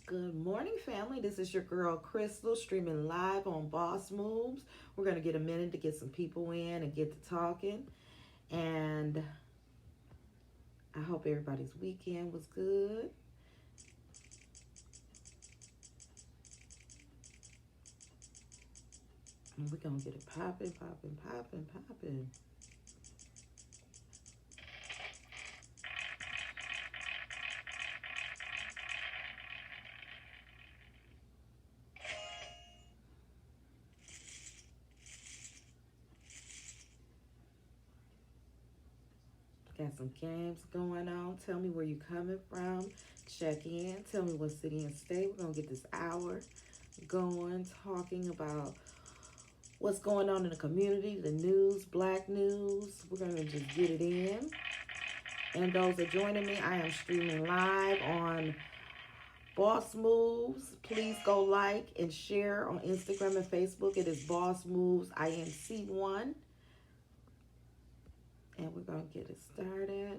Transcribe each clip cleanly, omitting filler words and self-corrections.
Good morning, family. This is your girl Crystal streaming live on Boss Moves. We're going to get a minute to get some people in and get to talking. And I hope everybody's weekend was good. And we're going to get it popping, popping, popping, popping. Got some games going on. Tell me where you coming from. Check in. Tell me what city and state. We're going to get this hour going, talking about what's going on in the community, the news, black news. We're going to just get it in. And those are joining me, I am streaming live on Boss Moves. Please go like and share on Instagram and Facebook. It is Boss Moves INC1. And we're going to get it started.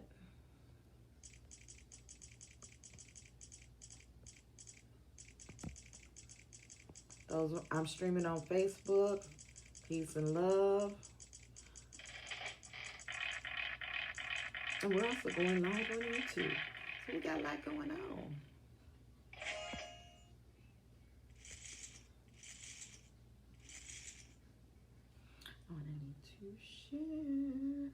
I'm streaming on Facebook. Peace and love. And we're also going live on YouTube. So we got a lot going on. Oh, and I need to share.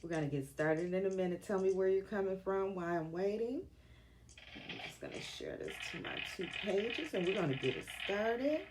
We're going to get started in a minute. Tell me where you're coming from, why I'm waiting. I'm just going to share this to my 2 pages and we're going to get it started.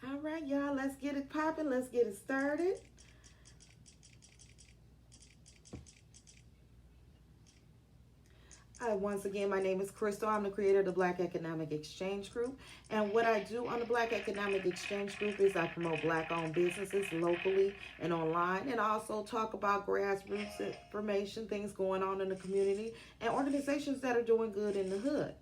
All right, y'all, let's get it popping. Let's get it started. Once again, my name is Crystal. I'm the creator of the Black Economic Exchange Group. And what I do on the Black Economic Exchange Group is I promote Black-owned businesses locally and online, and I also talk about grassroots information, things going on in the community, and organizations that are doing good in the hood.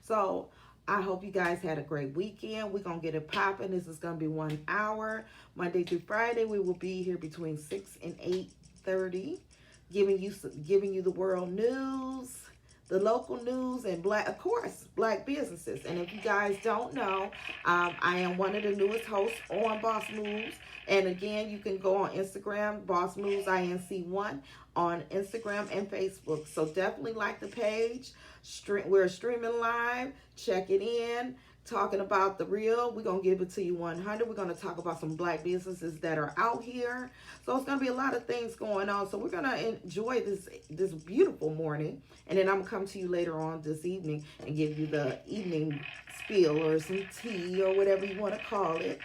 So I hope you guys had a great weekend. We're going to get it popping. This is going to be 1 hour. Monday through Friday, we will be here between 6 and 8:30, giving you the world news, the local news, and of course, black businesses. And if you guys don't know, I am one of the newest hosts on Boss Moves. And again, you can go on Instagram, Boss Moves INC1, on Instagram and Facebook. So definitely like the page. We're streaming live. Check it in. Talking about the real. We're going to give it to you 100. We're going to talk about some black businesses that are out here. So it's going to be a lot of things going on. So we're going to enjoy this beautiful morning. And then I'm going to come to you later on this evening and give you the evening spiel or some tea or whatever you want to call it.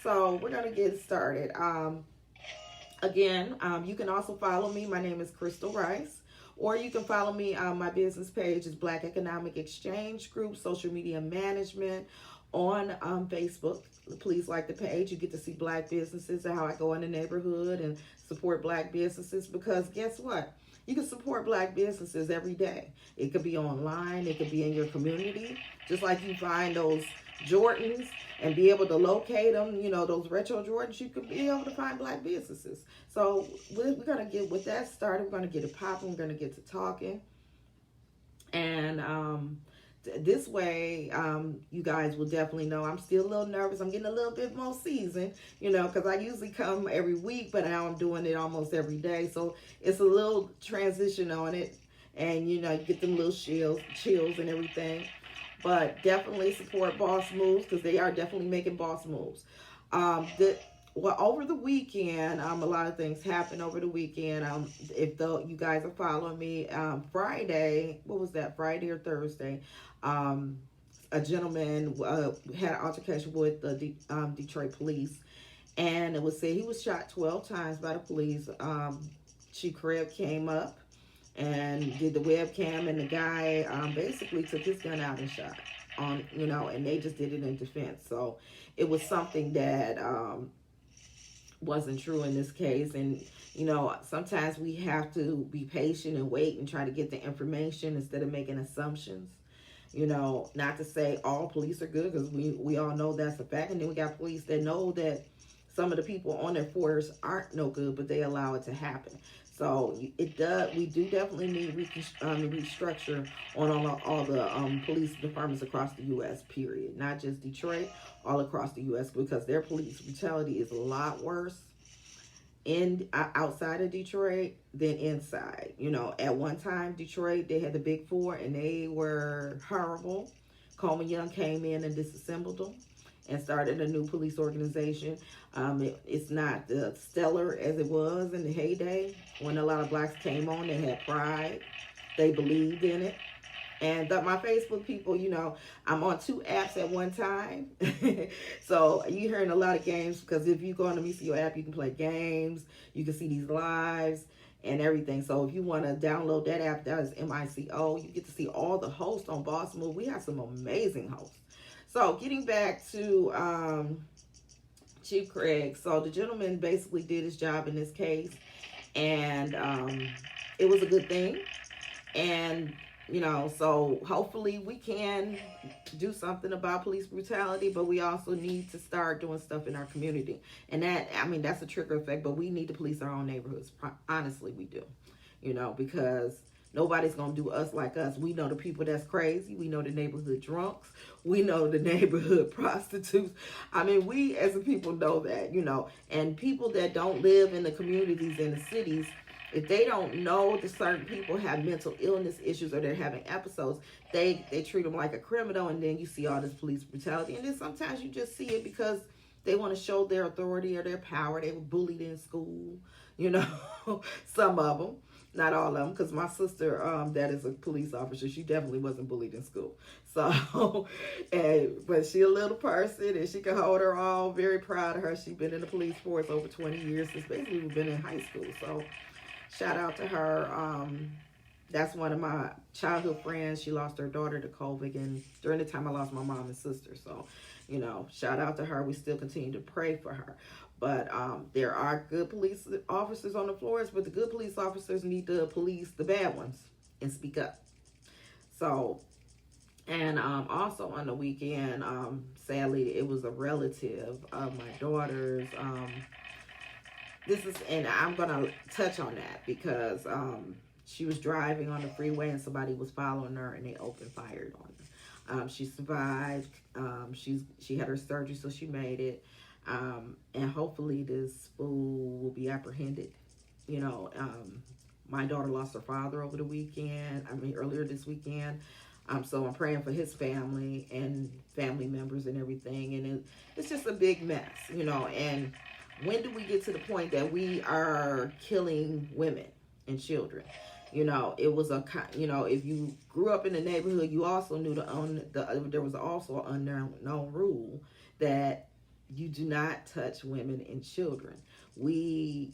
So we're going to get started. Again, you can also follow me. My name is Crystal Rice. Or you can follow me on my business page is Black Economic Exchange Group, Social Media Management on Facebook. Please like the page. You get to see black businesses and how I go in the neighborhood and support black businesses, because guess what? You can support black businesses every day. It could be online. It could be in your community. Just like you find those Jordans and be able to locate them, you know, those retro Jordans, you could be able to find black businesses. So we're going to get with that started. We're going to get it popping. We're going to get to talking. And this way, you guys will definitely know I'm still a little nervous. I'm getting a little bit more seasoned, you know, because I usually come every week, but now I'm doing it almost every day. So it's a little transition on it. And, you know, you get them little chills and everything. But definitely support Boss Moves, because they are definitely making boss moves. Over the weekend, a lot of things happened over the weekend. If you guys are following me, Friday, what was that, Friday or Thursday? A gentleman had an altercation with the Detroit police, and it was said he was shot 12 times by the police. Chief Creb came up and did the webcam, and the guy basically took his gun out and shot on, you know, and they just did it in defense. So it was something that wasn't true in this case. And, you know, sometimes we have to be patient and wait and try to get the information instead of making assumptions. You know, not to say all police are good, because we all know that's a fact. And then we got police that know that some of the people on their force aren't no good, but they allow it to happen. So we do definitely need restructure on all the police departments across the U.S., period. Not just Detroit, all across the U.S., because their police brutality is a lot worse outside of Detroit than inside. You know, at one time, Detroit, they had the Big Four, and they were horrible. Coleman Young came in and disassembled them and started a new police organization. It's not stellar as it was in the heyday. When a lot of blacks came on, they had pride. They believed in it. And my Facebook people, you know, I'm on 2 apps at one time. So you're hearing a lot of games, because if you go on the MCO app, you can play games. You can see these lives and everything. So if you want to download that app, that is MICO. You get to see all the hosts on Boss Move. We have some amazing hosts. So getting back to Chief Craig. So the gentleman basically did his job in this case, and it was a good thing. And, you know, so hopefully we can do something about police brutality, but we also need to start doing stuff in our community. And that, I mean, that's a trigger effect, but we need to police our own neighborhoods. Honestly, we do, you know, because nobody's going to do us like us. We know the people that's crazy. We know the neighborhood drunks. We know the neighborhood prostitutes. I mean, we as a people know that, you know, and people that don't live in the communities in the cities, if they don't know that certain people have mental illness issues or they're having episodes, they treat them like a criminal, and then you see all this police brutality. And then sometimes you just see it because they want to show their authority or their power. They were bullied in school, you know, some of them. Not all of them, because my sister, that is a police officer, she definitely wasn't bullied in school. So, but she a little person, and she can hold her own. Very proud of her. She's been in the police force over 20 years, since basically we've been in high school. So, shout out to her. That's one of my childhood friends. She lost her daughter to COVID, and during the time I lost my mom and sister. So, you know, shout out to her. We still continue to pray for her. But there are good police officers on the floors, but the good police officers need to police the bad ones and speak up. So And also on the weekend, sadly, it was a relative of my daughter's. This is, and I'm gonna touch on that because she was driving on the freeway and somebody was following her and they opened fire on her. She survived. She had her surgery, so she made it. And hopefully this fool will be apprehended. You know, my daughter lost her father over the weekend. I mean, earlier this weekend. So I'm praying for his family and family members and everything. And it's just a big mess, you know. And when do we get to the point that we are killing women and children? You know, it was you know, if you grew up in the neighborhood, you also knew there was also an unknown rule that you do not touch women and children. We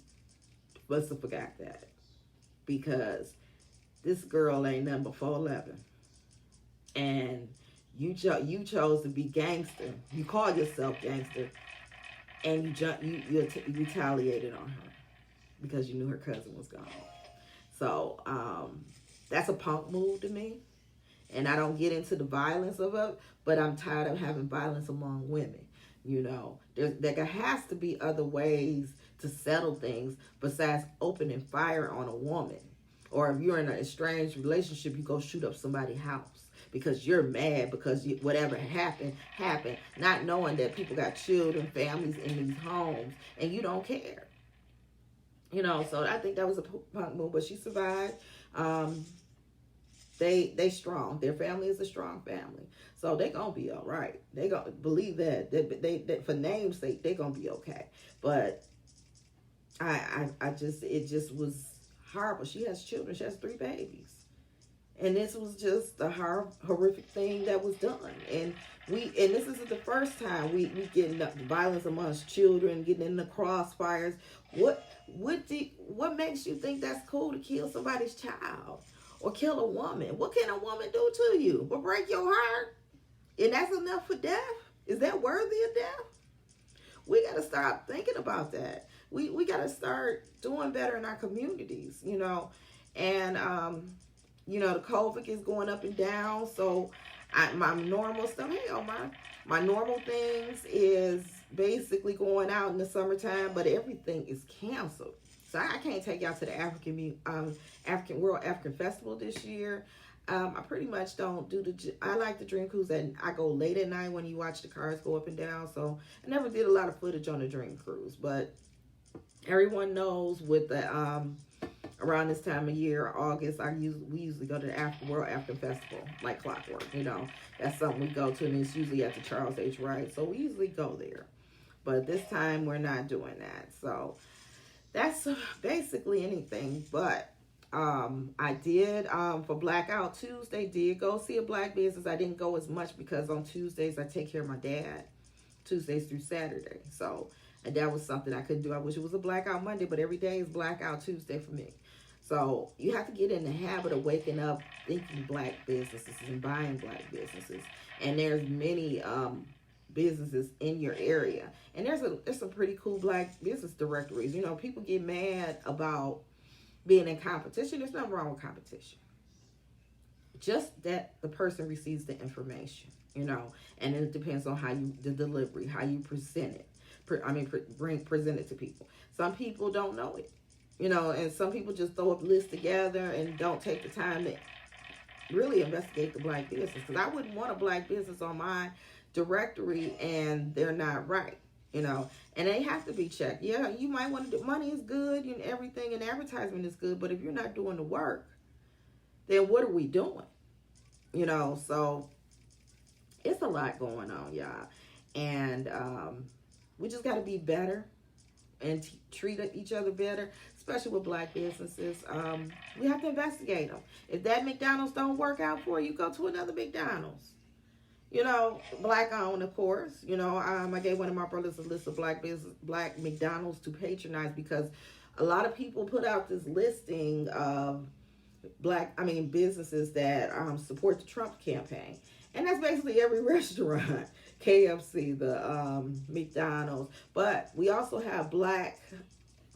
must have forgot that because this girl ain't nothing but 4'11", and you chose to be gangster. You call yourself gangster, and you retaliated on her because you knew her cousin was gone. So that's a punk move to me, and I don't get into the violence of it, but I'm tired of having violence among women. You know, there has to be other ways to settle things besides opening fire on a woman. Or if you're in an estranged relationship, you go shoot up somebody's house because you're mad because whatever happened, not knowing that people got children, families in these homes, and you don't care. You know, so I think that was a punk move, but she survived. They strong. Their family is a strong family, so they gonna be all right. They gonna believe that. They for name's sake, they gonna be okay. But it just was horrible. She has children. She has 3 babies. And this was just a horrific thing that was done. And this isn't the first time we getting up violence amongst children, getting in the crossfires. What makes you think that's cool to kill somebody's child or kill a woman? What can a woman do to you? But break your heart? And that's enough for death? Is that worthy of death? We got to start thinking about that. We got to start doing better in our communities, you know. And you know, the COVID is going up and down. So my normal stuff, my normal things is basically going out in the summertime, but everything is canceled. So I can't take y'all to the World African Festival this year. I pretty much don't do I like the Dream Cruise, and I go late at night when you watch the cars go up and down. So I never did a lot of footage on the Dream Cruise, but everyone knows with the around this time of year, August, we usually go to the World African Festival like clockwork. You know, that's something we go to, and it's usually at the Charles H. Wright. So we usually go there, but this time we're not doing that. So that's basically anything. But I did for Blackout Tuesday, did go see a black business. I didn't go as much because on Tuesdays I take care of my dad, Tuesdays through Saturday. So, and that was something I couldn't do. I wish it was a Blackout Monday, but every day is Blackout Tuesday for me. So you have to get in the habit of waking up thinking black businesses and buying black businesses. And there's many businesses in your area. And there's some pretty cool black business directories. You know, people get mad about being in competition. There's nothing wrong with competition. Just that the person receives the information, you know, and it depends on the delivery, how you present it. Present it to people. Some people don't know it, you know, and some people just throw up lists together and don't take the time to really investigate the black business. Because I wouldn't want a black business on my directory and they're not right, you know, and they have to be checked. Yeah, you might want to do, money is good and everything, and advertisement is good, but if you're not doing the work, then what are we doing? You know, so it's a lot going on, y'all. And we just got to be better and treat each other better, especially with black businesses. We have to investigate them. If that McDonald's don't work out for you, go to another McDonald's. You know, black owned, of course. You know, I gave one of my brothers a list of black McDonald's to patronize because a lot of people put out this listing of businesses that support the Trump campaign. And that's basically every restaurant, KFC, the McDonald's. But we also have black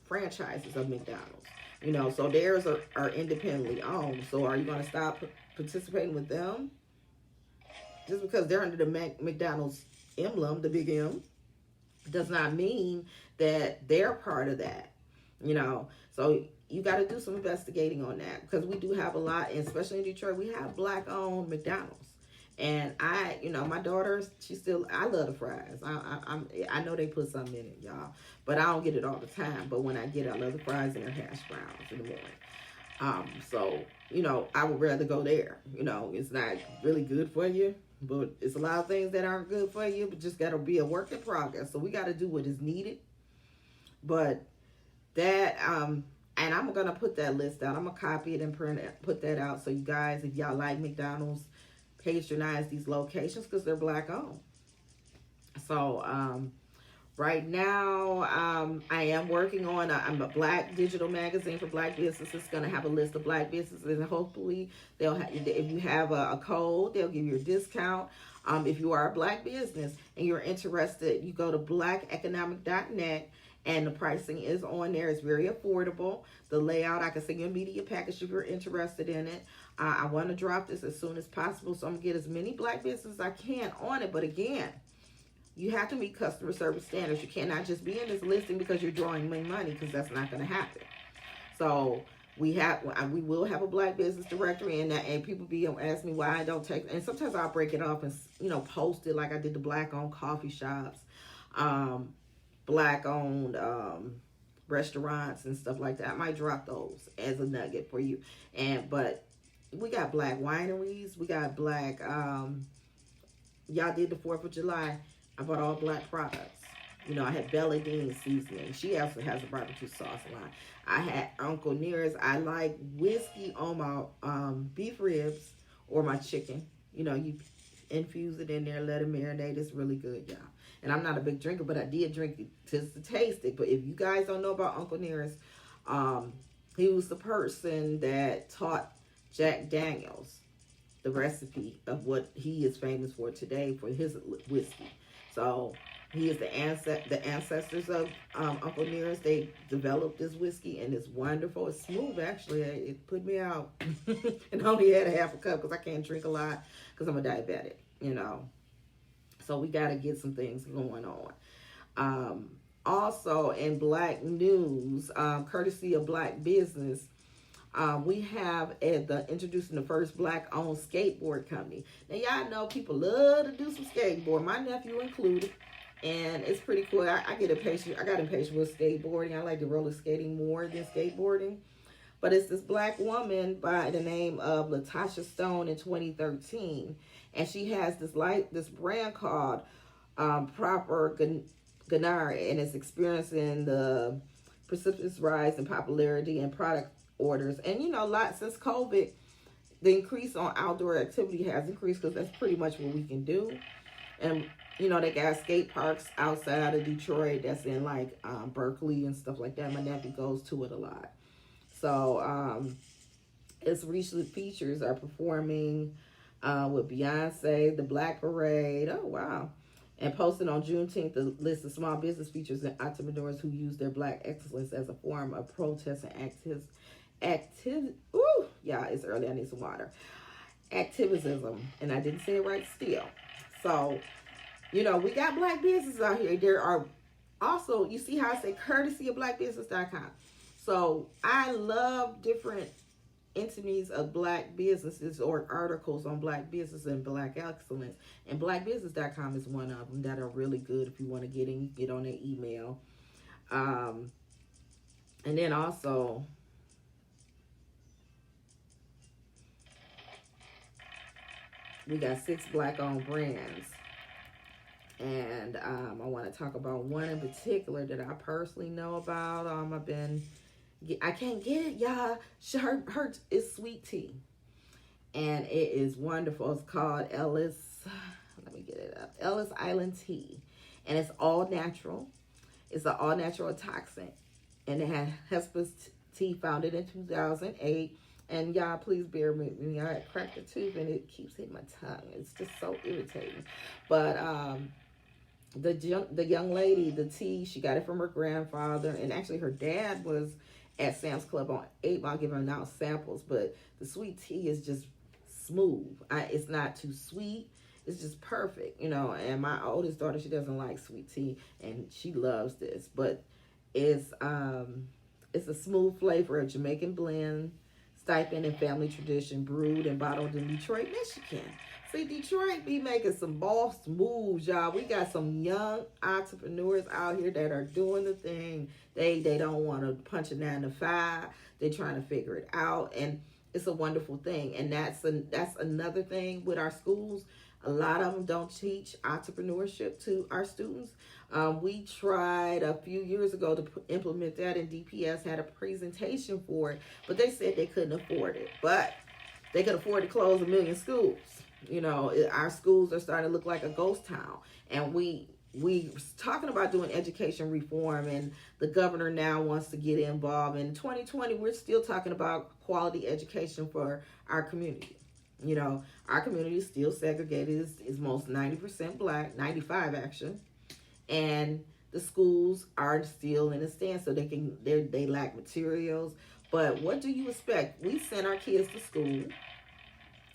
franchises of McDonald's. You know, so theirs are independently owned. So are you going to stop participating with them? just because they're under the McDonald's emblem, the big M, does not mean that they're part of that, you know. So you got to do some investigating on that, because we do have a lot, and especially in Detroit, we have black-owned McDonald's. And you know, my daughter, I love the fries. I know they put something in it, y'all, but I don't get it all the time. But when I get it, I love the fries and their hash browns in the morning. So, you know, I would rather go there. You know, it's not really good for you, but it's a lot of things that aren't good for you, but just got to be a work in progress. So we got to do what is needed. But that, and I'm going to put that list out. I'm going to copy it and print it, put that out. So you guys, if y'all like McDonald's, patronize these locations, because they're black owned. So right now I am working on I'm a black digital magazine for black businesses. Going to have a list of black businesses, and hopefully they'll have, if you have a code, they'll give you a discount. If you are a black business and you're interested, you go to blackeconomic.net, and the pricing is on there. It's very affordable. The layout, I can send you a media package if you're interested in it. I want to drop this as soon as possible, so I'm going to get as many black businesses as I can on it. But again, you have to meet customer service standards. You cannot just be in this listing because you're drawing money, because that's not going to happen. So we will have a black business directory, and people be asking me why I don't take, and sometimes I'll break it off and, you know, post it like I did the black-owned coffee shops, black-owned restaurants and stuff like that. I might drop those as a nugget for you. But we got black wineries. We got black, y'all did the 4th of July. I bought all black products. You know, I had Bella Dean seasoning. She also has a barbecue sauce line. I had Uncle Nearest. I like whiskey on my beef ribs or my chicken. You know, you infuse it in there, let it marinate. It's really good, y'all. And I'm not a big drinker, but I did drink it just to taste it. But if you guys don't know about Uncle Nearest, he was the person that taught Jack Daniels the recipe of what he is famous for today for his whiskey. So he is the ancestors of Uncle Nearest. They developed this whiskey, and it's wonderful. It's smooth, actually. It put me out. And I only had a half a cup because I can't drink a lot because I'm a diabetic, you know. So we got to get some things going on. Also, in black news, courtesy of Black Business, we have introducing the first black-owned skateboard company. Now, y'all know people love to do some skateboard, my nephew included, and it's pretty cool. I got impatient with skateboarding. I like the roller skating more than skateboarding. But it's this black woman by the name of Latasha Stone in 2013, and she has this brand called Proper Ganari, and it's experiencing the precipitous rise in popularity and product orders. And you know, a lot since COVID, the increase on outdoor activity has increased, because that's pretty much what we can do. And you know, they got skate parks outside of Detroit that's in like Berkeley and stuff like that. My nephew goes to it a lot. So its recent features are performing with Beyonce, the Black Parade. Oh, wow. And posted on Juneteenth the list of small business features and entrepreneurs who use their black excellence as a form of protest and yeah, it's early. I need some water. Activism. And I didn't say it right still. So, you know, we got black businesses out here. There are also, you see how I say courtesy of blackbusiness.com. So I love different entities of black businesses or articles on black business and black excellence. And blackbusiness.com is one of them that are really good if you want to get on their email. And then also, we got 6 black-owned brands. And I want to talk about one in particular that I personally know about. I can't get it, y'all. Her is sweet tea. And it is wonderful. It's called Ellis. Let me get it up. Ellis Island Tea. And it's all natural. It's an all natural toxin. And it has Hesper's tea, founded in 2008. And y'all, please bear with me. I cracked a tooth and it keeps hitting my tongue. It's just so irritating. But the young lady, the tea, she got it from her grandfather. And actually her dad was at Sam's Club on 8 Mile giving out samples. But the sweet tea is just smooth. It's not too sweet. it's just perfect, you know. And my oldest daughter, she doesn't like sweet tea, and she loves this, but it's a smooth flavor of Jamaican blend, stipend and family tradition, brewed and bottled in Detroit, Michigan. See, Detroit be making some boss moves, y'all. We got some young entrepreneurs out here that are doing the thing. They don't want to punch a 9 to 5. They're trying to figure it out, and it's a wonderful thing. And that's another thing with our schools. A lot of them don't teach entrepreneurship to our students. We tried a few years ago to implement that, and DPS had a presentation for it, but they said they couldn't afford it. But they could afford to close 1 million schools. You know, our schools are starting to look like a ghost town, and we talking about doing education reform, and the governor now wants to get involved. In 2020, we're still talking about quality education for our community. You know, our community is still segregated. Is most 90% black, 95 actually, and the schools are still in a stand, so they lack materials. But what do you expect? We send our kids to school,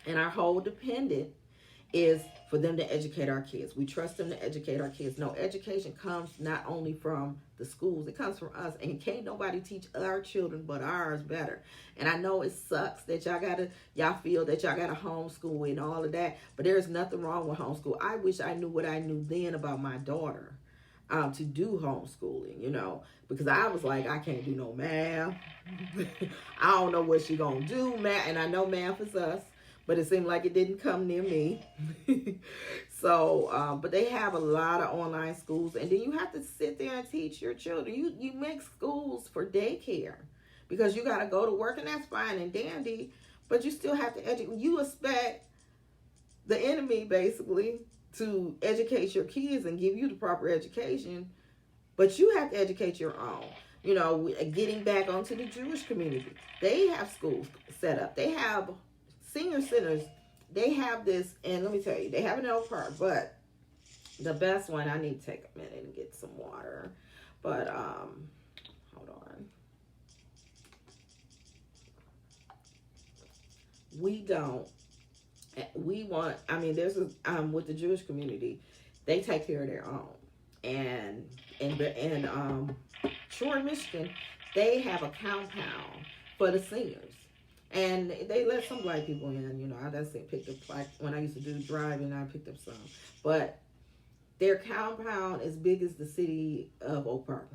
and our whole dependent is for them to educate our kids. We trust them to educate our kids. No, education comes not only from the schools, it comes from us. And can't nobody teach our children but ours better. And I know it sucks that y'all feel that y'all gotta homeschool and all of that, but there's nothing wrong with homeschool. I wish I knew what I knew then about my daughter to do homeschooling, you know, because I was like, I can't do no math. I don't know what she gonna do, math, and I know math is us, but it seemed like it didn't come near me. So, but they have a lot of online schools, and then you have to sit there and teach your children. You make schools for daycare because you got to go to work, and that's fine and dandy, but you still have to educate. You expect the enemy, basically, to educate your kids and give you the proper education, but you have to educate your own. You know, getting back onto the Jewish community, they have schools set up. They have senior centers. They have this, and let me tell you, they have an Oak Park, but the best one, I need to take a minute and get some water. But hold on. There's with the Jewish community, they take care of their own. And Troy, Michigan, they have a compound for the seniors. And they let some black people in, you know. I just picked up, when I used to do driving, I picked up some. But their compound is big as the city of Oak Park.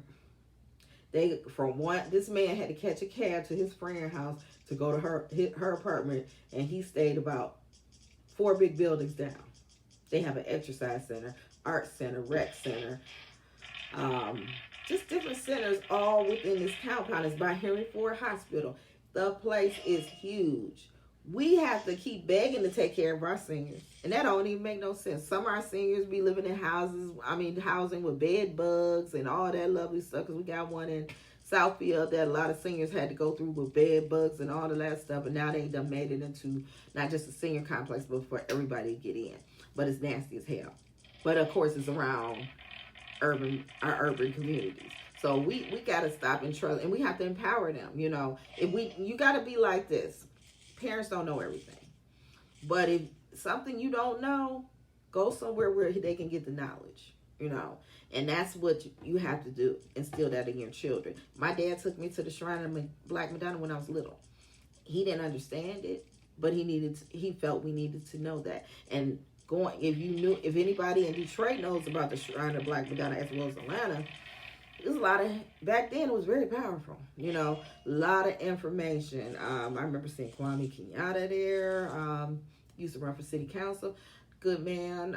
This man had to catch a cab to his friend's house to go to her apartment, and he stayed about 4 big buildings down. They have an exercise center, art center, rec center, just different centers all within this compound. It's by Henry Ford Hospital. The place is huge. We have to keep begging to take care of our seniors, and that don't even make no sense. Some of our seniors be living in housing with bed bugs and all that lovely stuff, because we got one in Southfield that a lot of seniors had to go through with bed bugs and all of that stuff, and now they done made it into not just a senior complex, but for everybody to get in. But it's nasty as hell. But of course, it's around our urban communities. So we got to stop and trust, and we have to empower them. You know, you got to be like this. Parents don't know everything, but if something you don't know, go somewhere where they can get the knowledge. You know, and that's what you have to do. Instill that in your children. My dad took me to the Shrine of Black Madonna when I was little. He didn't understand it, but he felt we needed to know that. And if anybody in Detroit knows about the Shrine of Black Madonna as well as Atlanta, there's a lot of, back then it was very powerful, you know, a lot of information. I remember seeing Kwame Kenyatta there, used to run for city council, good man.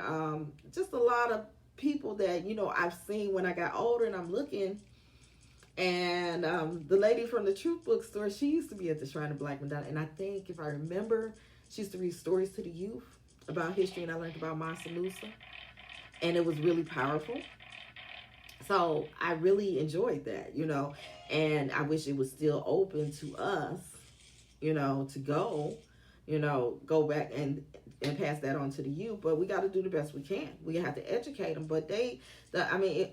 Just a lot of people that, you know, I've seen when I got older and I'm looking. And the lady from the Truth Bookstore, she used to be at the Shrine of Black Madonna. And I think, if I remember, she used to read stories to the youth about history, and I learned about Mansa Musa. And it was really powerful. So I really enjoyed that, you know, and I wish it was still open to us, you know, to go back and pass that on to the youth. But we got to do the best we can. We have to educate them. But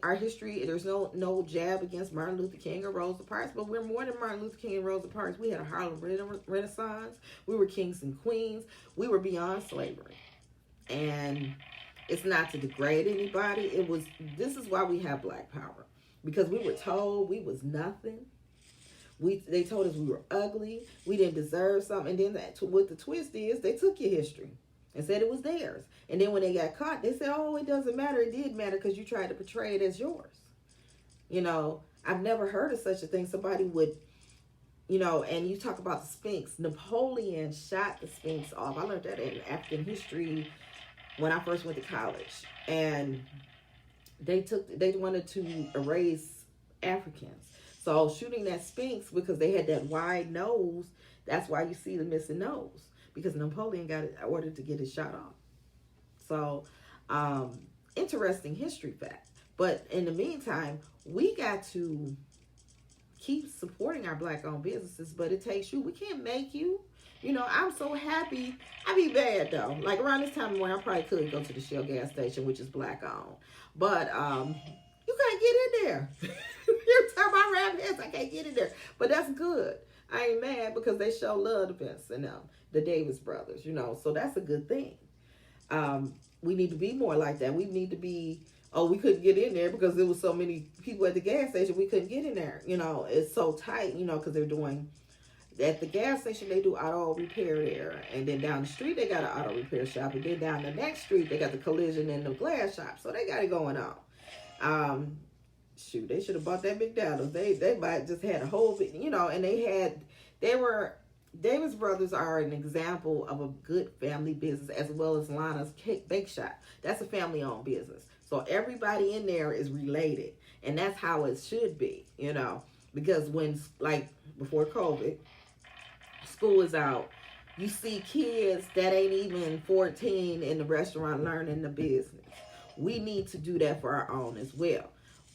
our history, there's no jab against Martin Luther King or Rosa Parks, but we're more than Martin Luther King and Rosa Parks. We had a Harlem Renaissance. We were kings and queens. We were beyond slavery. And it's not to degrade anybody. This is why we have Black Power. Because we were told we was nothing. They told us we were ugly. We didn't deserve something. And then what the twist is, they took your history and said it was theirs. And then when they got caught, they said, oh, it doesn't matter. It did matter because you tried to portray it as yours. You know, I've never heard of such a thing. Somebody would, you know, and you talk about the Sphinx. Napoleon shot the Sphinx off. I learned that in African history when I first went to college. And they wanted to erase Africans. So shooting that Sphinx, because they had that wide nose, that's why you see the missing nose. Because Napoleon got ordered to get his shot off. So, interesting history fact. But in the meantime, we got to keep supporting our Black-owned businesses, but it takes you. We can't make you. You know, I'm so happy. I be bad, though. Like, around this time when I probably could go to the Shell gas station, which is Black-owned. But, you can't get in there. Every time I rap this, I can't get in there. But that's good. I ain't mad because they show love to Vince and the Davis brothers, you know. So that's a good thing. We need to be more like that. We need to be, we couldn't get in there because there was so many people at the gas station. We couldn't get in there. You know, it's so tight, you know, because they're doing, at the gas station, they do auto repair there. And then down the street, they got an auto repair shop. And then down the next street, they got the collision and the glass shop. So they got it going on. Shoot, they should have bought that McDonald's. They might just had a whole bit, you know, and Davis Brothers are an example of a good family business, as well as Lana's Cake Bake Shop. That's a family-owned business. So everybody in there is related. And that's how it should be, you know, because when, like, before COVID, school is out, you see kids that ain't even 14 in the restaurant learning the business. We need to do that for our own as well.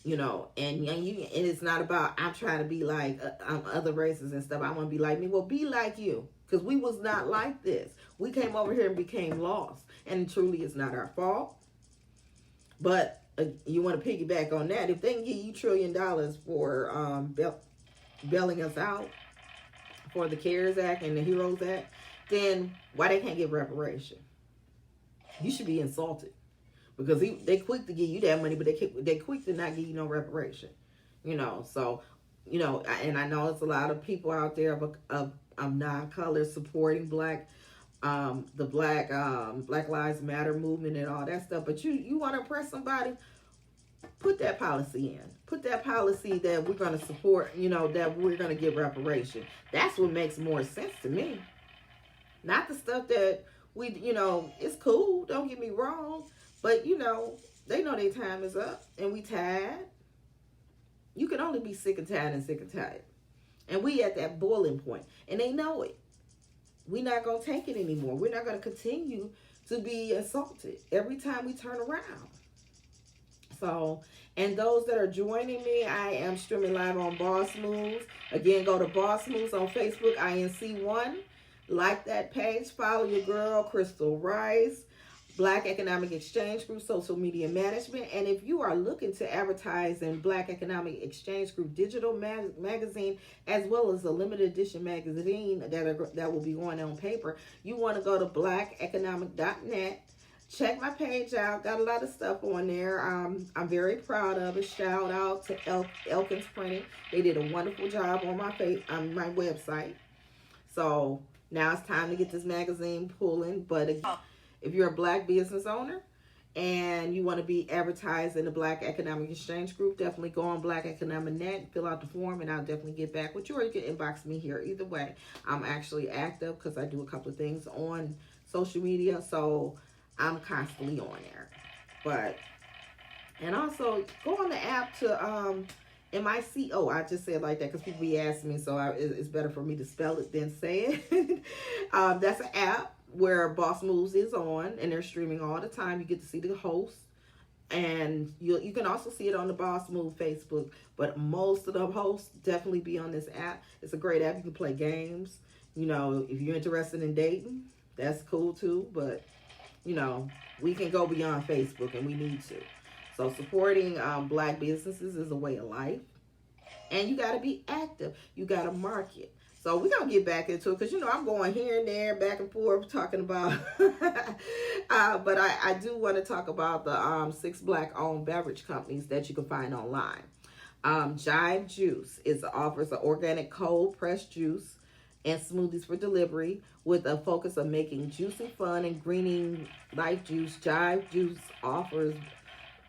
You know, and it's not about I'm trying to be like other races and stuff. I want to be like me. Well, be like you, because we was not like this. We came over here and became lost, and truly, it's not our fault. But you want to piggyback on that? If they can give you $1 trillion for bailing us out for the CARES Act and the HEROES Act, then why they can't give reparation? You should be insulted. Because they quick to give you that money, but they quick to not give you no reparation. You know, so, you know, and I know it's a lot of people out there of non-color supporting Black Lives Matter movement and all that stuff. But you want to oppress somebody, put that policy in. Put that policy that we're going to support, you know, that we're going to give reparation. That's what makes more sense to me. Not the stuff that you know, it's cool. Don't get me wrong. But, you know, they know their time is up and we tired. You can only be sick and tired and sick and tired. And we at that boiling point. And they know it. We're not going to take it anymore. We're not going to continue to be assaulted every time we turn around. So, and those that are joining me, I am streaming live on Boss Moves. Again, go to Boss Moves on Facebook, INC1. Like that page. Follow your girl, Crystal Rice. Black Economic Exchange Group, Social Media Management. And if you are looking to advertise in Black Economic Exchange Group digital magazine, as well as a limited edition magazine that will be going on paper, you want to go to blackeconomic.net. Check my page out. Got a lot of stuff on there. I'm very proud of it. Shout out to Elkins Printing. They did a wonderful job on my website. So now it's time to get this magazine pulling. But if you're a Black business owner and you want to be advertised in the Black Economic Exchange Group, definitely go on Black Economic Net, fill out the form, and I'll definitely get back with you, or you can inbox me here. Either way, I'm actually active because I do a couple of things on social media, so I'm constantly on there. And also go on the app to MICO. I just say it like that because people be asking me, so it's better for me to spell it than say it. That's an app where Boss Moves is on, and they're streaming all the time. You get to see the host, and you can also see it on the Boss Move Facebook, but most of the hosts definitely be on this app. It's a great app. You can play games. You know, if you're interested in dating, that's cool too, but, you know, we can go beyond Facebook, and we need to. So supporting Black businesses is a way of life, and you got to be active. You got to market. So we're going to get back into it because, you know, I'm going here and there, back and forth, talking about, but I do want to talk about the 6 Black-owned beverage companies that you can find online. Jive Juice offers an organic cold pressed juice and smoothies for delivery with a focus on making juicy fun and greening life juice. Jive Juice offers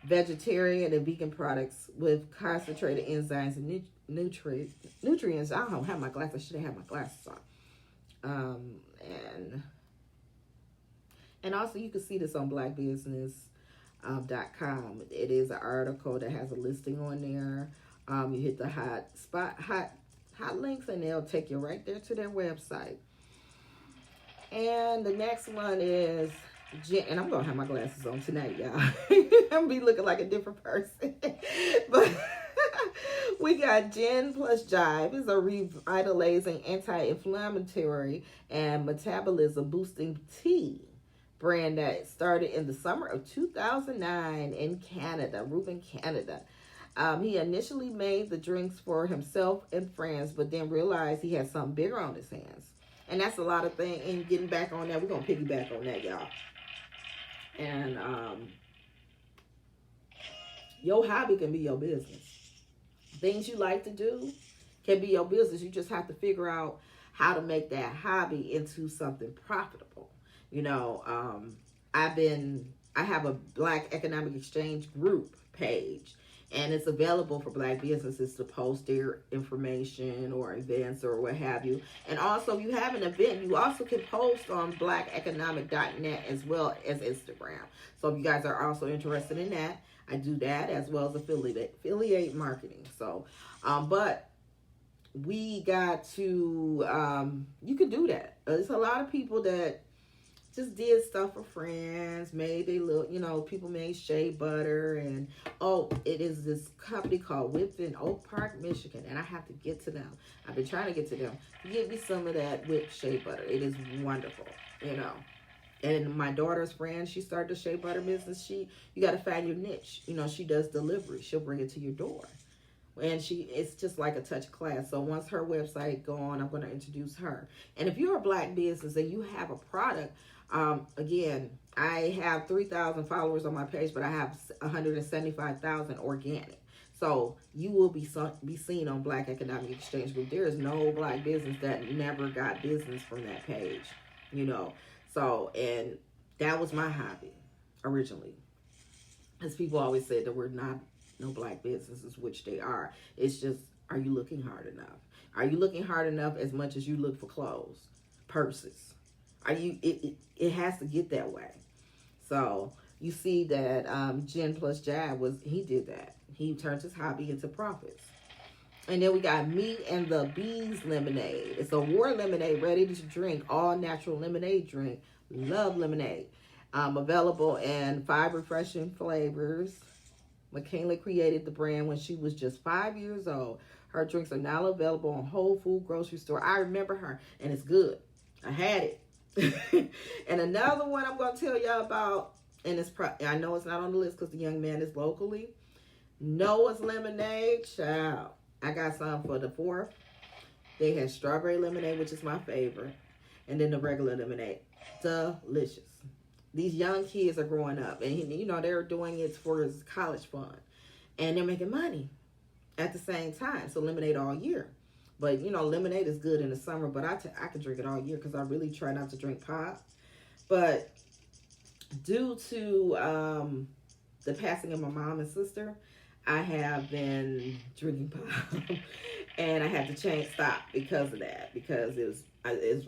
vegetarian and vegan products with concentrated enzymes and nutrients. I don't have my glasses. I should have had my glasses on. And also you can see this on blackbusiness.com. It is an article that has a listing on there. You hit the hot links and they'll take you right there to their website. And the next one is and I'm gonna have my glasses on tonight, y'all. I'm gonna be looking like a different person. But we got Gin plus Jive. It's a revitalizing, anti-inflammatory, and metabolism boosting tea brand that started in the summer of 2009 in Canada, Reuben, Canada. He initially made the drinks for himself and friends, but then realized he had something bigger on his hands. And that's a lot of things. And getting back on that, we're going to piggyback on that, y'all. And your hobby can be your business. Things you like to do can be your business. You just have to figure out how to make that hobby into something profitable. You know, I have a Black Economic Exchange group page, and it's available for Black businesses to post their information or events or what have you. And also, if you have an event, you also can post on blackeconomic.net as well as Instagram. So if you guys are also interested in that, I do that as well as affiliate marketing. So, but we got to, you can do that. There's a lot of people that just did stuff for friends, made they little, you know, people made shea butter, and it is this company called Whipped in Oak Park, Michigan, and I have to get to them. I've been trying to get to them to get me some of that whipped shea butter. It is wonderful, you know. And my daughter's friend, she started a shea butter business. You got to find your niche. You know, she does delivery. She'll bring it to your door. And it's just like a touch class. So once her website go on, I'm going to introduce her. And if you're a Black business and you have a product, again, I have 3,000 followers on my page, but I have 175,000 organic. So you will be seen on Black Economic Exchange Group. There is no Black business that never got business from that page, you know. So, and that was my hobby originally. As people always said, that we're not no Black businesses, which they are. It's just, are you looking hard enough? Are you looking hard enough as much as you look for clothes, purses? It has to get that way. So you see that Gin plus Jive he did that. He turned his hobby into profits. And then we got Me and the Bees Lemonade. It's a war lemonade, ready to drink, all natural lemonade drink. Love lemonade. Available in 5 refreshing flavors. McKinley created the brand when she was just 5 years old. Her drinks are now available on Whole Food grocery store. I remember her, and it's good. I had it. And another one I'm going to tell y'all about, and I know it's not on the list because the young man is locally. Noah's Lemonade, child. I got some for the 4th. They had strawberry lemonade, which is my favorite, and then the regular lemonade. Delicious. These young kids are growing up, and you know they're doing it for his college fund, and they're making money at the same time. So lemonade all year. But, you know, lemonade is good in the summer, but I can drink it all year because I really try not to drink pop. But due to the passing of my mom and sister, I have been drinking pop. And I had to stop because of that, because it was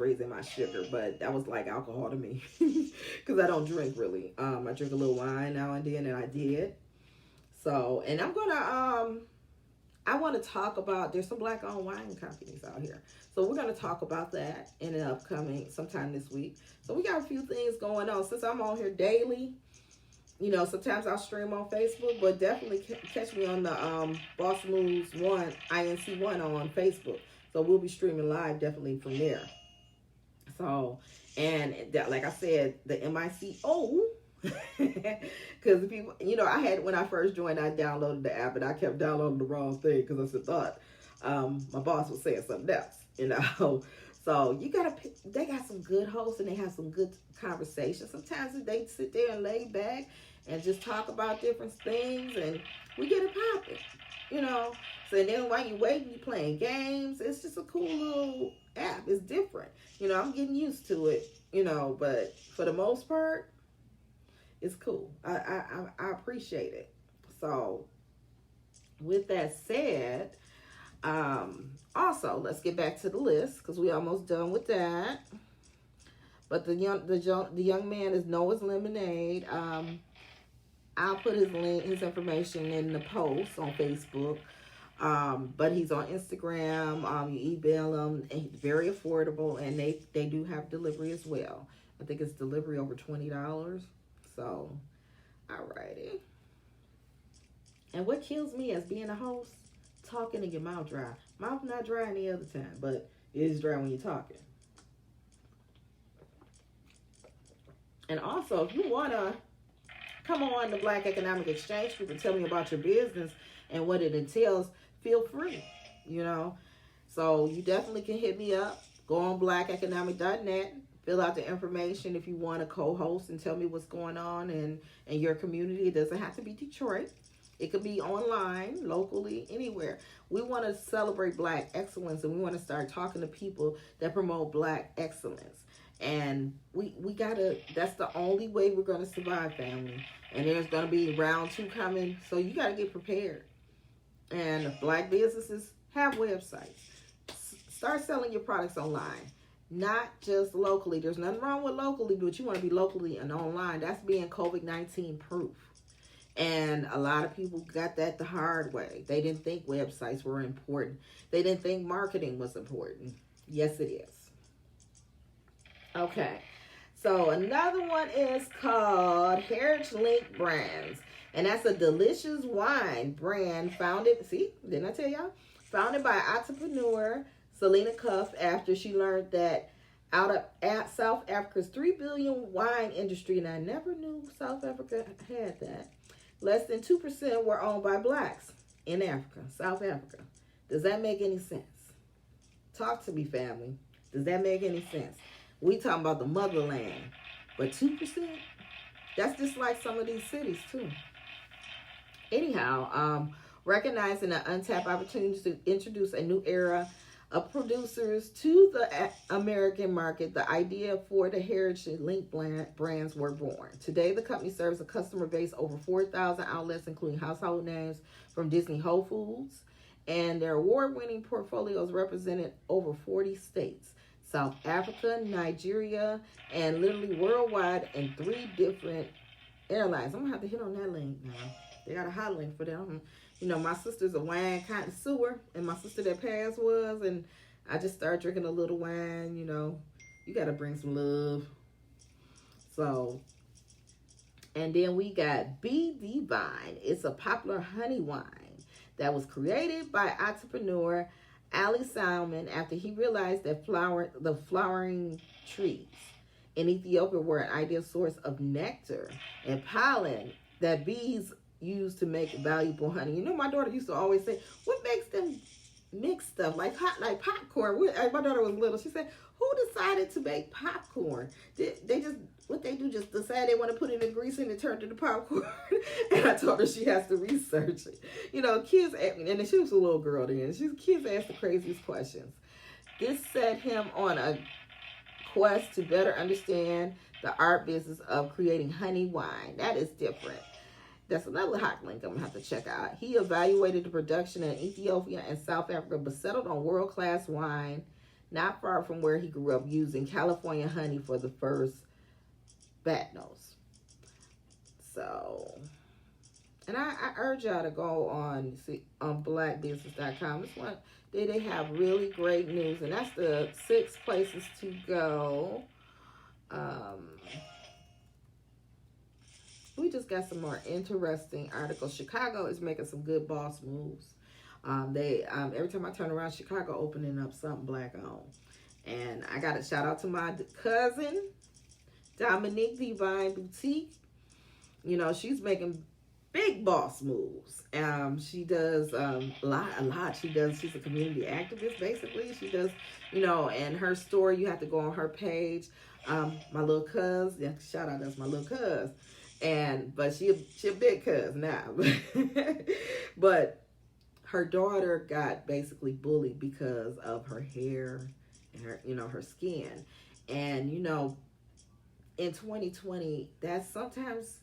raising my sugar. But that was like alcohol to me because I don't drink really. I drink a little wine now and then, and I did. So, and I'm going to... I want to talk about, there's some Black-owned wine companies out here. So we're going to talk about that in an upcoming, sometime this week. So we got a few things going on. Since I'm on here daily, you know, sometimes I'll stream on Facebook, but definitely catch me on the Boss Moves 1, INC1 on Facebook. So we'll be streaming live definitely from there. So, and that, like I said, the MICO, because people, you know, when I first joined, I downloaded the app and I kept downloading the wrong thing because I thought my boss was saying something else. you know. So you gotta pick, they got some good hosts and they have some good conversations. Sometimes they sit there and lay back and just talk about different things and we get it popping, you know. So then while you waiting, you playing games. It's just a cool little app. It's different. You know, I'm getting used to it, you know, but for the most part, it's cool. I appreciate it. So with that said, also let's get back to the list because we almost done with that. But the young man is Noah's Lemonade. I'll put his link, his information in the post on Facebook. But he's on Instagram. You email him, and he's very affordable, and they do have delivery as well. I think it's delivery over $20. So, alrighty. And what kills me as being a host, talking and your mouth dry. Mouth not dry any other time, but it is dry when you're talking. And also, if you wanna come on the Black Economic Exchange Group and tell me about your business and what it entails, feel free, you know. So you definitely can hit me up. Go on blackeconomic.net. Fill out the information if you want to co-host and tell me what's going on in your community. It doesn't have to be Detroit. It could be online, locally, anywhere. We want to celebrate Black excellence, and we want to start talking to people that promote Black excellence. And we gotta, that's the only way we're going to survive, family. And there's going to be round 2 coming, so you got to get prepared. And Black businesses have websites. Start selling your products online, not just locally. There's nothing wrong with locally, but you want to be locally and online. That's being COVID-19 proof. And a lot of people got that the hard way. They didn't think websites were important. They didn't think marketing was important. Yes, it is. Okay. So another one is called Heritage Link Brands. And that's a delicious wine brand founded, see, didn't I tell y'all? Founded by entrepreneur Selena Cuff after she learned that out of South Africa's $3 billion wine industry, and I never knew South Africa had that, less than 2% were owned by Blacks in Africa, South Africa. Does that make any sense? Talk to me, family. Does that make any sense? We talking about the motherland, but 2%? That's just like some of these cities too. Anyhow, recognizing an untapped opportunity to introduce a new era of producers to the American market, the idea for the Heritage Link brands were born. Today, the company serves a customer base over 4,000 outlets, including household names from Disney Whole Foods, and their award-winning portfolios represented over 40 states, South Africa, Nigeria, and literally worldwide in 3 different airlines. I'm going to have to hit on that link now. They got a hot link for them. You know, my sister's a wine connoisseur, and my sister that passed was, and I just started drinking a little wine. You know, you got to bring some love. So, and then we got Be Divine. It's a popular honey wine that was created by entrepreneur Ali Salman after he realized that the flowering trees in Ethiopia were an ideal source of nectar and pollen that bees use to make valuable honey. You know, my daughter used to always say, what makes them mix stuff like popcorn? My daughter was little. She said, who decided to make popcorn? They just, what they do, just decide they want to put in the grease and it turned into popcorn. And I told her she has to research it. You know, kids, and she was a little girl then, kids ask the craziest questions. This set him on a quest to better understand the art business of creating honey wine. That is different. That's another hot link I'm going to have to check out. He evaluated the production in Ethiopia and South Africa, but settled on world-class wine not far from where he grew up, using California honey for the first Batnos. So, and I urge y'all to go on blackbusiness.com. This one, they have really great news, and that's the 6 places to go. We just got some more interesting articles. Chicago is making some good boss moves. Every time I turn around, Chicago opening up something Black owned. And I got to shout out to my cousin, Dominique Divine Boutique. You know, she's making big boss moves. She does a lot. She's a community activist, basically. She does, and her story, you have to go on her page. My little cuz, yeah, shout out, that's my little cuz. But she a big cuz now. But her daughter got basically bullied because of her hair and her skin. And, in 2020, that's sometimes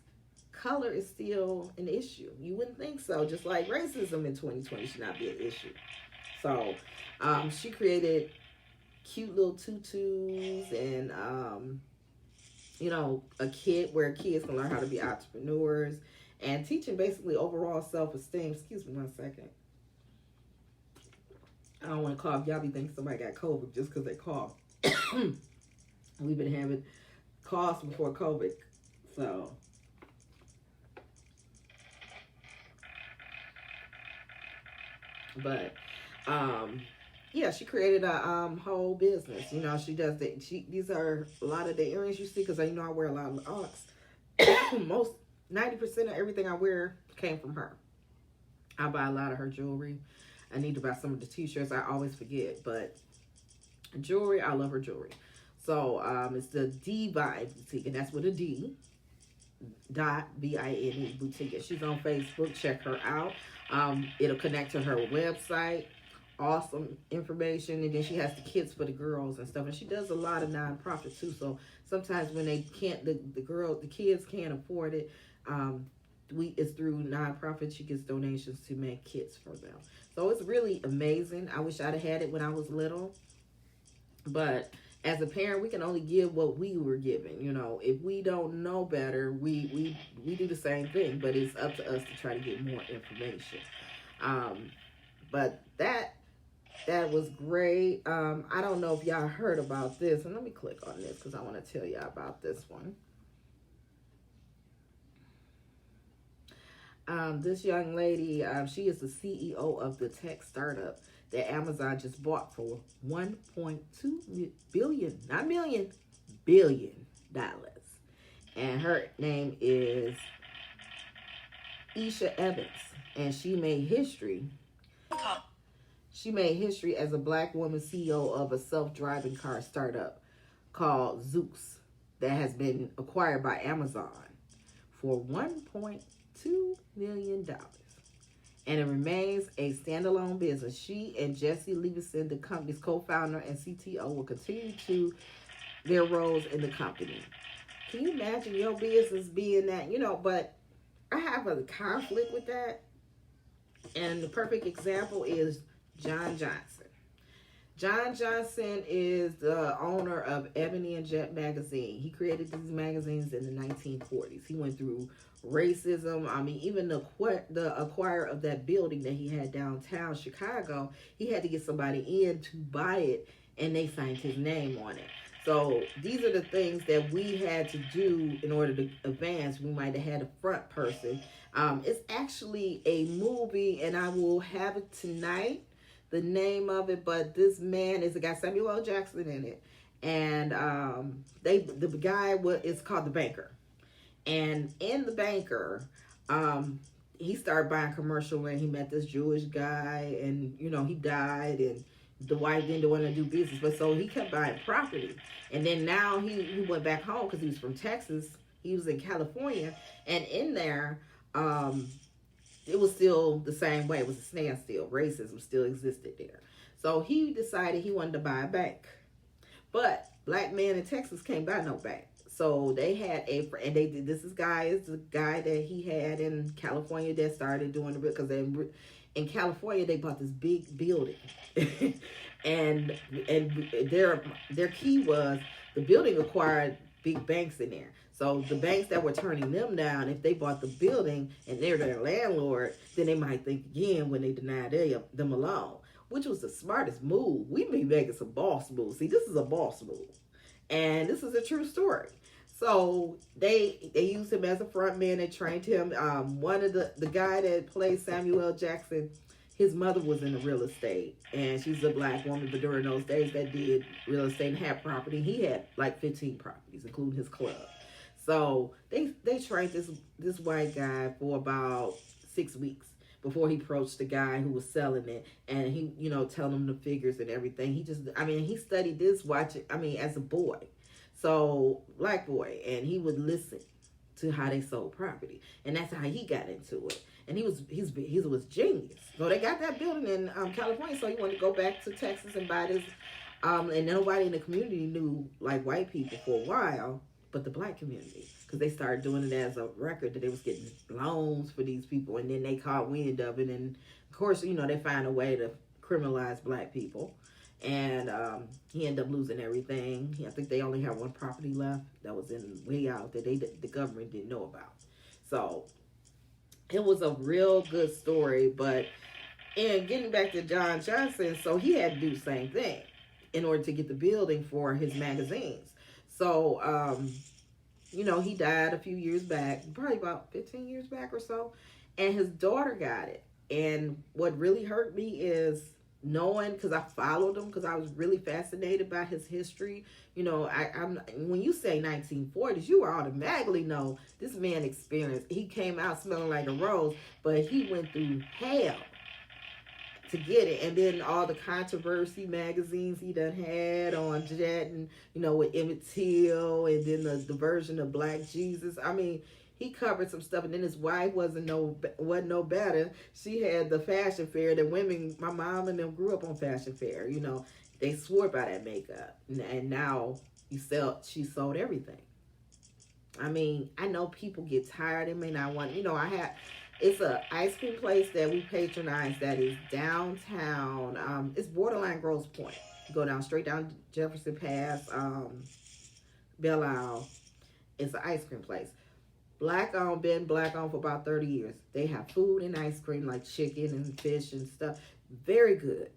color is still an issue. You wouldn't think so. Just like racism in 2020 should not be an issue. So she created cute little tutus and, a kit where kids can learn how to be entrepreneurs and teaching basically overall self-esteem. Excuse me one second. I don't want to cough. Y'all be thinking somebody got COVID just because they cough. We've been having coughs before COVID. So, but, yeah, she created a whole business. She does that. These are a lot of the earrings you see, because I wear a lot of Ox. Most 90% of everything I wear came from her. I buy a lot of her jewelry. I need to buy some of the t-shirts. I always forget, but jewelry, I love her jewelry. So it's the Divine Boutique, and that's with a D. .BINE Boutique. She's on Facebook. Check her out. It'll connect to her website. Awesome information. And then she has the kits for the girls and stuff. And she does a lot of nonprofits too. So sometimes when they can't, the kids can't afford it, it's through nonprofits. She gets donations to make kits for them. So it's really amazing. I wish I'd have had it when I was little. But as a parent, we can only give what we were given. If we don't know better, we do the same thing. But it's up to us to try to get more information. But that was great. I don't know if y'all heard about this. And let me click on this because I want to tell y'all about this one. This young lady, she is the CEO of the tech startup that Amazon just bought for $1.2 billion, not million, $billion. And her name is Isha Evans, and she made history. She made history as a Black woman CEO of a self-driving car startup called Zoox that has been acquired by Amazon for $1.2 million. And it remains a standalone business. She and Jesse Levinson, the company's co-founder and CTO, will continue to their roles in the company. Can you imagine your business being that? But I have a conflict with that. And the perfect example is John Johnson. John Johnson is the owner of Ebony and Jet magazine. He created these magazines in the 1940s. He went through racism. Even the acquirer of that building that he had downtown Chicago, he had to get somebody in to buy it, and they signed his name on it. So these are the things that we had to do in order to advance. We might have had a front person. It's actually a movie, and I will have it tonight, the name of it, but this man is a guy, Samuel L. Jackson, in it. And the guy is called The Banker. And in The Banker, he started buying commercial when he met this Jewish guy, and he died, and the wife didn't want to do business, but so he kept buying property. And then now he went back home because he was from Texas. He was in California, and in there, it was still the same way. It was a standstill. Racism still existed there. So he decided he wanted to buy a bank, but Black men in Texas can't buy no bank. So they had this guy is the guy that he had in California that started doing because in California they bought this big building, and their key was the building acquired big banks in there. So the banks that were turning them down, if they bought the building and they're their landlord, then they might think again when they deny them a loan, which was the smartest move. We be making some boss moves. See, this is a boss move, and this is a true story. So they used him as a front man. They trained him. One of the guy that played Samuel L. Jackson, his mother was in the real estate, and she's a Black woman, but during those days that did real estate and had property. He had like 15 properties, including his club. So they trained this white guy for about 6 weeks before he approached the guy who was selling it, and he, telling him the figures and everything. He studied this watching, as a boy, so black boy, and he would listen to how they sold property, and that's how he got into it. And he was genius. So they got that building in California, so he wanted to go back to Texas and buy this. And nobody in the community knew, like, white people for a while, but the black community, because they started doing it as a record that they was getting loans for these people, and then they caught wind of it, and of course, they find a way to criminalize black people, and he ended up losing everything. I think they only have one property left that was in way out that the government didn't know about. So it was a real good story. But and getting back to John Johnson, so he had to do the same thing in order to get the building for his magazines. So, he died a few years back, probably about 15 years back or so, and his daughter got it. And what really hurt me is knowing, because I followed him, because I was really fascinated by his history. I'm when you say 1940s, you automatically know this man experienced. He came out smelling like a rose, but he went through hell to get it. And then all the controversy magazines he done had on Jet, and with Emmett Till, and then the version of Black Jesus. He covered some stuff. And then his wife wasn't no better. She had the fashion fair that women, my mom and them grew up on fashion fair. They swore by that makeup, and now she sold everything. I know people get tired. They may not want. It's a ice cream place that we patronize that is downtown. It's borderline Grosse Pointe. You go straight down Jefferson Pass, Belle Isle. It's an ice cream place. Been black owned for about 30 years. They have food and ice cream, like chicken and fish and stuff. Very good.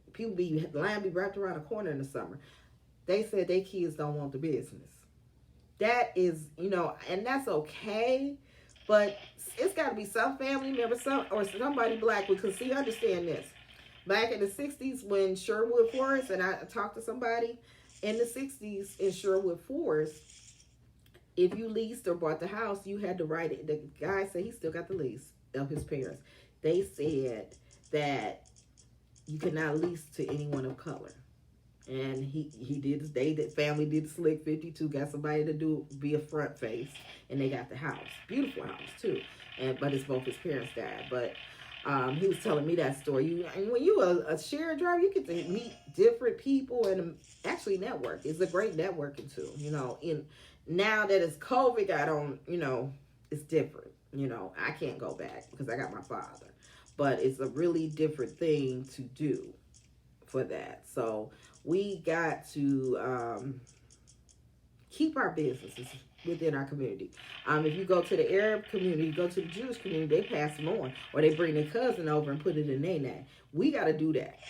Line be wrapped around the corner in the summer. They said their kids don't want the business. That is, and that's okay. But it's got to be some family member, or somebody black, because understand this. Back in the 60s when Sherwood Forest, and I talked to somebody in the 60s in Sherwood Forest, if you leased or bought the house, you had to write it. The guy said he still got the lease of his parents. They said that you could not lease to anyone of color. And he did. Family did the slick 52. Got somebody to be a front face, and they got the house. Beautiful house too. But it's both his parents died. But he was telling me that story. When you a shared driver, you get to meet different people and actually network. It's a great networking tool. Now that it's COVID, it's different. I can't go back because I got my father. But it's a really different thing to do for that. So we got to keep our businesses within our community. If you go to the Arab community, you go to the Jewish community, they pass them on, or they bring their cousin over and put it in their name. We got to do that.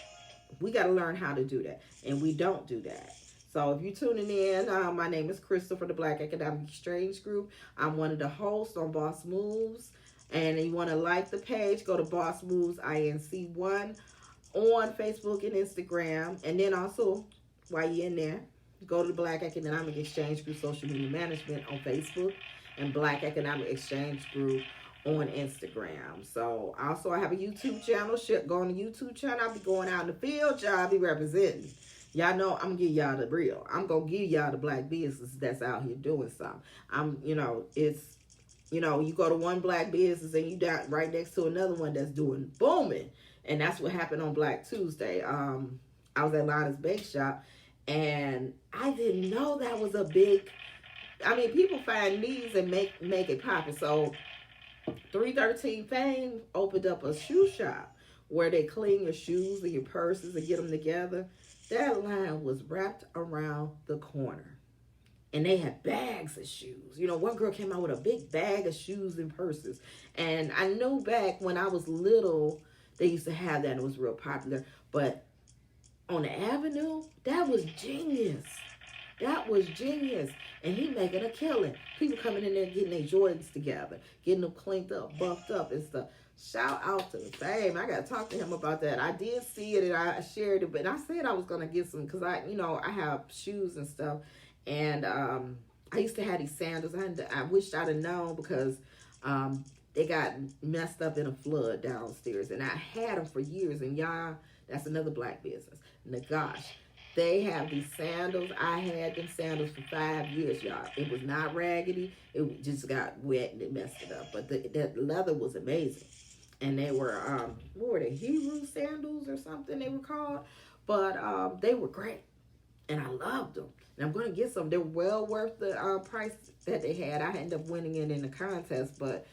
We got to learn how to do that, and we don't do that. So if you're tuning in, my name is Crystal for the Black Academic Exchange Group. I'm one of the hosts on Boss Moves. And if you want to like the page, go to Boss Moves INC1 on Facebook and Instagram. And then also, while you're in there, go to the Black Economic Exchange Group Social Media Management on Facebook and Black Economic Exchange Group on Instagram. So also I have a YouTube channel. Go on the YouTube channel. I'll be going out in the field. Y'all be representing. Y'all know I'm going to give y'all the real. I'm going to give y'all the black business that's out here doing something. You go to one black business and you down right next to another one that's doing booming. And that's what happened on Black Tuesday. I was at Lana's Bake Shop, and I didn't know that was a big... people find needs and make it poppin'. So 313 Fame opened up a shoe shop where they clean your shoes and your purses and get them together. That line was wrapped around the corner. And they had bags of shoes. One girl came out with a big bag of shoes and purses. And I knew back when I was little, they used to have that and it was real popular. But on the avenue, that was genius. That was genius. And he making a killing. People coming in there getting their Jordans together, getting them cleaned up, buffed up and stuff. Shout out to Fame. I got to talk to him about that. I did see it and I shared it, but I said I was going to get some because I have shoes and stuff. And I I used to have these sandals. I wished I'd have known because they got messed up in a flood downstairs. And I had them for years. And y'all, that's another black business. Nagash. They have these sandals. I had them sandals for 5 years, y'all. It was not raggedy. It just got wet and it messed it up. But that leather was amazing. And they were, what were they? Hebrew sandals or something they were called. But they were great. And I loved them. And I'm going to get some. They're well worth the price that they had. I ended up winning it in the contest. But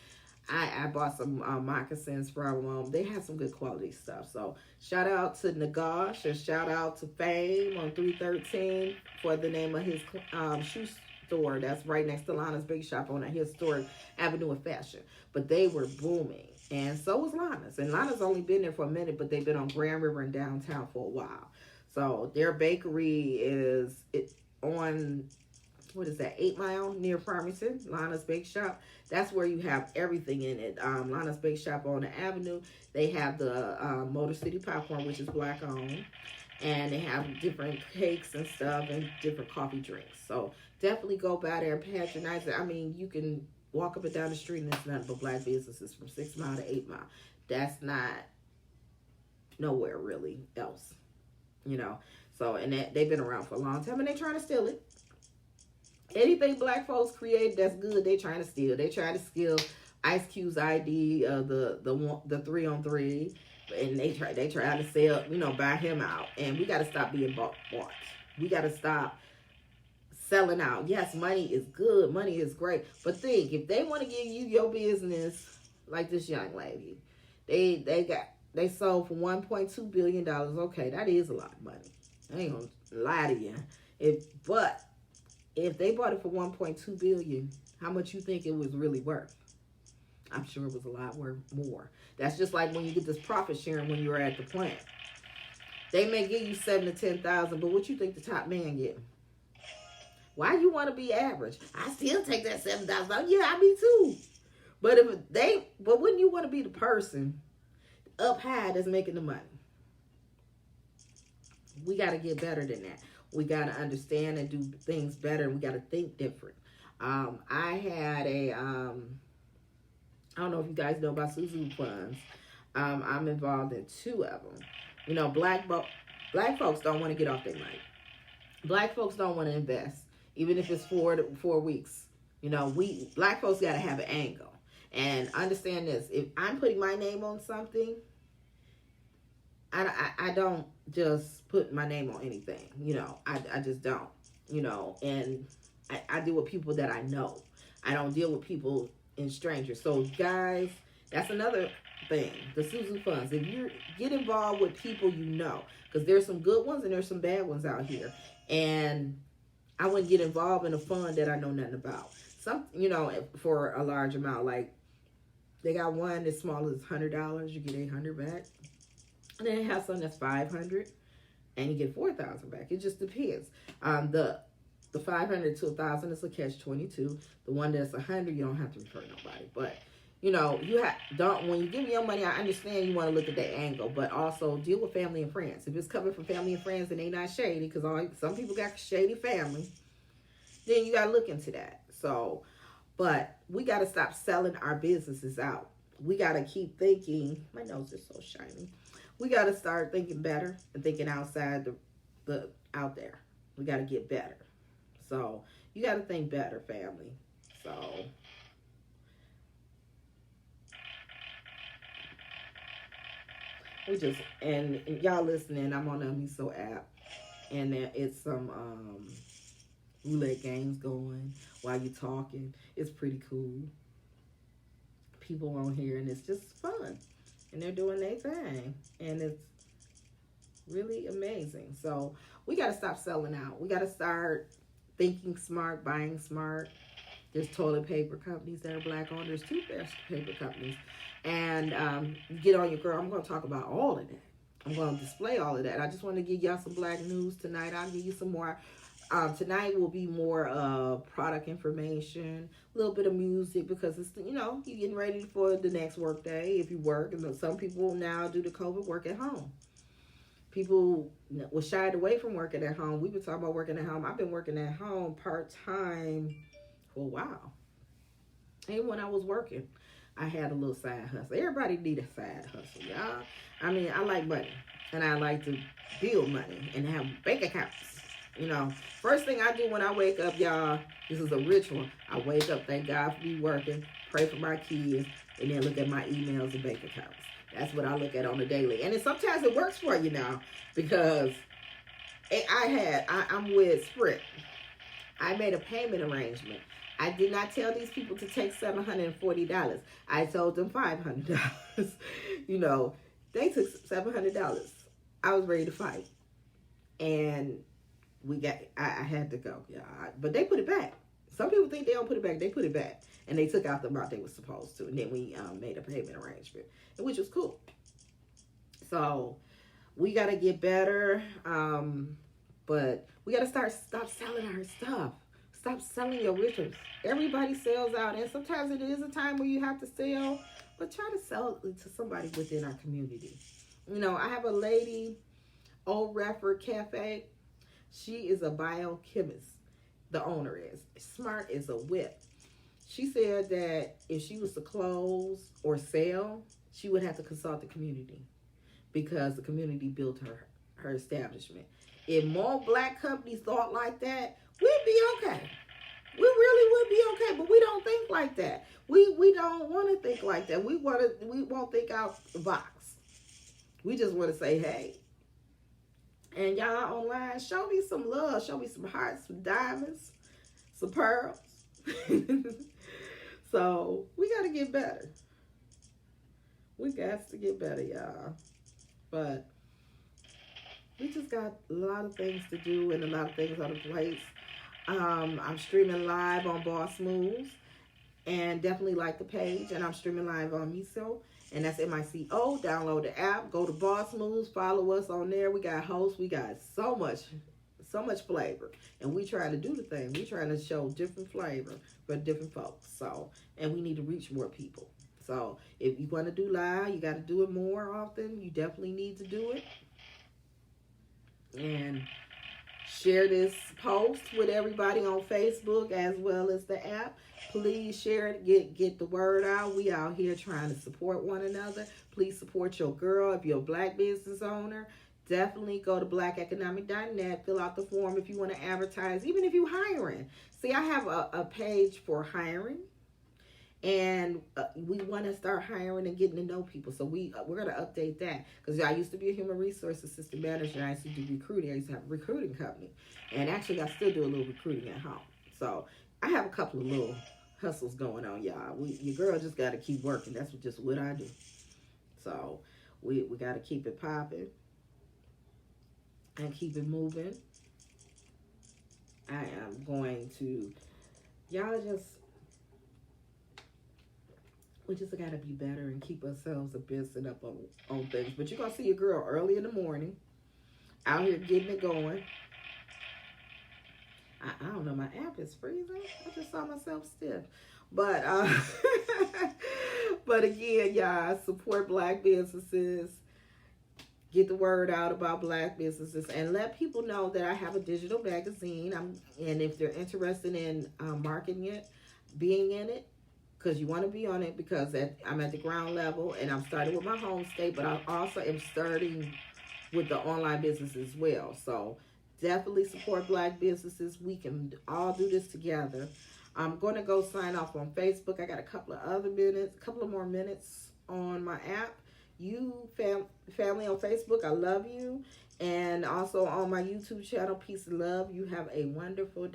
I bought some moccasins from them. They had some good quality stuff. So shout out to Nagash and shout out to Fame on 313 for the name of his shoe store. That's right next to Lana's Big Shop on a historic Avenue of Fashion. But they were booming. And so was Lana's. And Lana's only been there for a minute, but they've been on Grand River and downtown for a while. So their bakery is on, what is that, 8 Mile near Farmington, Lana's Bake Shop. That's where you have everything in it. Lana's Bake Shop on the Avenue. They have the Motor City Popcorn, which is black owned. And they have different cakes and stuff and different coffee drinks. So definitely go by there and patronize it. I mean, you can walk up and down the street and it's nothing but black businesses from 6 Mile to 8 Mile. That's not nowhere really else. You know, so, and they've been around for a long time, and they're trying to steal it. Anything black folks create that's good, they trying to steal. They try to steal Ice Cube's ID, the 3-on-3, and they try to sell, you know, buy him out. And we got to stop being bought. We got to stop selling out. Yes, money is good, money is great, but think, if they want to give you your business, like this young lady, they sold for $1.2 billion. Okay, that is a lot of money. I ain't gonna lie to you. But if they bought it for $1.2 billion, how much you think it was really worth? I'm sure it was a lot worth more. That's just like when you get this profit sharing when you're at the plant. They may give you $7,000 to $10,000, but what you think the top man getting? Why you want to be average? I still take that $7,000. Yeah, I me too. But wouldn't you want to be the person up high that's making the money? We got to get better than that. We got to understand and do things better. We got to think different. I had I don't know if you guys know about Suzu funds. I'm involved in 2 of them. You know, black folks don't want to get off their money. Black folks don't want to invest, even if it's 4 weeks. You know, black folks got to have an angle. And understand this, if I'm putting my name on something, I don't just put my name on anything. You know, I just don't. You know, and I deal with people that I know. I don't deal with people and strangers. So, guys, that's another thing. The Suzu funds. If you get involved with people you know, because there's some good ones and there's some bad ones out here. And I wouldn't get involved in a fund that I know nothing about. Some, you know, for a large amount, like they got one as small as $100, you get $800 back. And then they have some that's $500, and you get $4,000 back. It just depends. The $500 to $1,000 is a catch-22. The one that's $100, you don't have to refer nobody. But you know, when you give me your money, I understand you want to look at that angle, but also deal with family and friends. If it's coming from family and friends and they not shady, because some people got shady family, then you got to look into that. So, but we got to stop selling our businesses out. We got to keep thinking. My nose is so shiny. We got to start thinking better and thinking outside the out there. We got to get better. So you got to think better, family. So and y'all listening, I'm on the Miso app, and it's some roulette games going while you're talking. It's pretty cool. People on here, and it's just fun. And they're doing their thing. And it's really amazing. So we got to stop selling out. We got to start thinking smart, buying smart. There's toilet paper companies that are black owned. There's toothpaste paper companies. And get on your girl. I'm going to talk about all of that. I'm going to display all of that. I just want to give y'all some black news tonight. I'll give you some more. Tonight will be more product information, a little bit of music, because it's, you know, you're getting ready for the next work day if you work. And some people now do the COVID work at home. People were shied away from working at home. We've been talking about working at home. I've been working at home part-time for a while. Even when I was working, I had a little side hustle. Everybody need a side hustle, y'all. I mean, I like money, and I like to build money and have bank accounts. You know, first thing I do when I wake up, y'all, this is a ritual. I wake up, thank God for me working, pray for my kids, and then look at my emails and bank accounts. That's what I look at on a daily. And sometimes it works for you now, because I'm with Sprint. I made a payment arrangement. I did not tell these people to take $740. I told them $500. You know, they took $700. I was ready to fight. And I had to go. Yeah, but they put it back. Some people think they don't put it back. They put it back. And they took out the amount they were supposed to. And then we made a payment arrangement, which was cool. So we got to get better. But we got to stop selling our stuff. Stop selling your rituals. Everybody sells out, and sometimes it is a time where you have to sell, but try to sell it to somebody within our community. You know, I have a lady, Old Redford Cafe. She is a biochemist. The owner is smart as a whip. She said that if she was to close or sell, she would have to consult the community, because the community built her establishment. If more black companies thought like that, we'd be okay. We really would be okay, but we don't think like that. We don't want to think like that. We won't think out the box. We just want to say, hey. And y'all online, show me some love. Show me some hearts, some diamonds, some pearls. So we got to get better. We got to get better, y'all. But we just got a lot of things to do and a lot of things on the plate. I'm streaming live on Boss Moves, and definitely like the page. And I'm streaming live on Miso, and that's MICO. Download the app, go to Boss Moves, follow us on there. We got hosts, we got so much flavor, and we trying to do the thing. We trying to show different flavor for different folks. So, and we need to reach more people. So if you want to do live, you got to do it more often. You definitely need to do it. And share this post with everybody on Facebook as well as the app. Please share it. Get the word out. We out here trying to support one another. Please support your girl. If you're a black business owner, definitely go to blackeconomic.net. Fill out the form if you want to advertise, even if you're hiring. See, I have a page for hiring. And we want to start hiring and getting to know people. So we're going to update that. Because I used to be a human resource assistant manager. I used to do recruiting. I used to have a recruiting company. And actually, I still do a little recruiting at home. So I have a couple of little hustles going on, y'all. Your girl just got to keep working. That's just what I do. So we got to keep it popping and keep it moving. I am going to, we just got to be better and keep ourselves abreast up on things. But you're going to see your girl early in the morning, out here getting it going. I don't know, my app is freezing. I just saw myself stiff. But, but again, y'all, support black businesses. Get the word out about black businesses, and let people know that I have a digital magazine. And if they're interested in marketing it, being in it, because you want to be on it, because I'm at the ground level, and I'm starting with my home state, but I also am starting with the online business as well. So definitely support black businesses. We can all do this together. I'm going to go sign off on Facebook. I got a couple of more minutes on my app. You family on Facebook, I love you. And also on my YouTube channel, peace and love. You have a wonderful day.